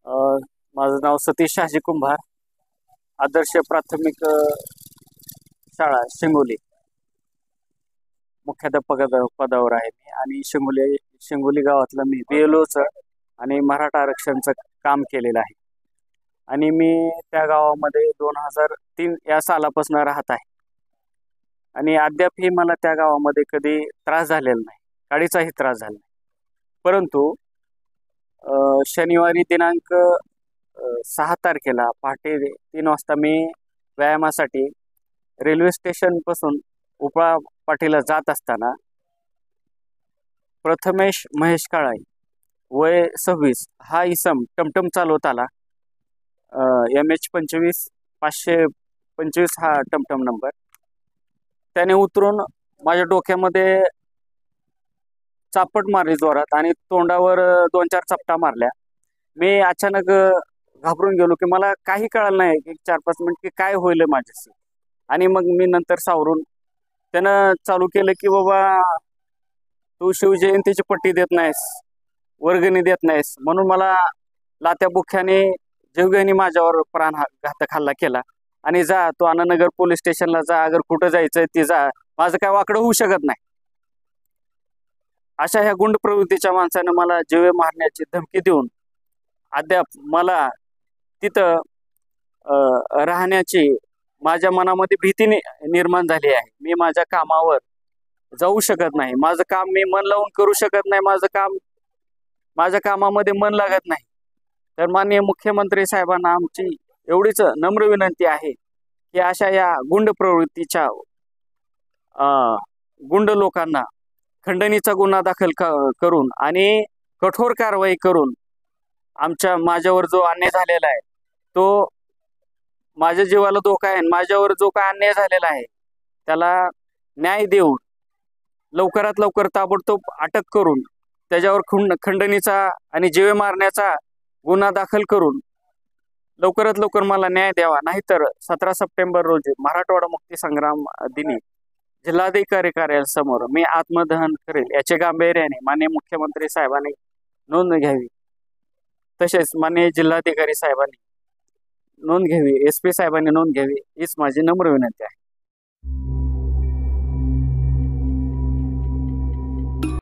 अ, माझं नाव सतीश शहाजी कुंभार. आदर्श प्राथमिक शाळा शिंगोली पदावर आहे मी. आणि शिंगोली गावातलं मी BLOचं आणि मराठा आरक्षणचं काम केलेलं आहे. आणि मी त्या गावामध्ये 2003 या सालापासून राहत आहे. आणि अद्यापही मला त्या गावामध्ये कधी त्रास झालेला नाही, काडीचाही त्रास झाला नाही. परंतु शनिवारी दिनांक 6 तारखेला पहाटे 3 वाजता मी व्यायामासाठी रेल्वे स्टेशनपासून उपळा पाटीला जात असताना प्रथमेश महेश काळाई वय 26 हा इसम टमटम चालवत आला. MH 25 525 हा टमटम नंबर. त्याने उतरून माझ्या डोक्यामध्ये चापट मारली जोरात आणि तोंडावर 2-4 चपटा मारल्या. मी अचानक घाबरून गेलो की मला काही कळलं नाही की 4-5 मिनिट की काय होईल माझ्याशी. आणि मग मी नंतर सावरून त्यानं चालू केलं की बाबा तू शिवजयंतीची पट्टी देत नाहीस, वर्गणी देत नाहीस, म्हणून मला लात्या बुख्याने जीवघेणी माझ्यावर प्राणघातक हल्ला केला. आणि जा तू आनंदनगर पोलीस स्टेशनला जा, अगर कुठं जायचंय ते जा, माझं काय वाकडं होऊ शकत नाही. अशा ह्या गुंड प्रवृत्तीच्या माणसानं मला जीवे मारण्याची धमकी देऊन अद्याप मला तिथं राहण्याची माझ्या मनामध्ये भीती निर्माण झाली आहे. मी माझ्या कामावर जाऊ शकत नाही. माझं काम मी मन लावून करू शकत नाही. माझ्या कामामध्ये मन लागत नाही. तर माननीय मुख्यमंत्री साहेबांना आमची एवढीच नम्र विनंती आहे की अशा या गुंड प्रवृत्तीच्या गुंड लोकांना खंडणीचा गुन्हा दाखल करून आणि कठोर कारवाई करून माझ्यावर जो अन्याय झालेला आहे, तो माझ्या जीवाला धोका आहे, माझ्यावर जो काय अन्याय झालेला आहे त्याला न्याय देऊन लवकरात लवकर ताबडतोब अटक करून त्याच्यावर खंडणीचा आणि जीवे मारण्याचा गुन्हा दाखल करून लवकरात लवकर मला न्याय द्यावा. नाहीतर 17 सप्टेंबर रोजी मराठवाडा मुक्ती संग्राम दिनी जिल्हाधिकारी कार्यालयासमोर मी आत्मदहन करेल याचे गांभीर्याने माननीय मुख्यमंत्री साहेबांनी नोंद घ्यावी. तसेच माननीय जिल्हाधिकारी साहेबांनी नोंद घ्यावी, SP साहेबांनी नोंद घ्यावी हीच माझी नम्र विनंती आहे.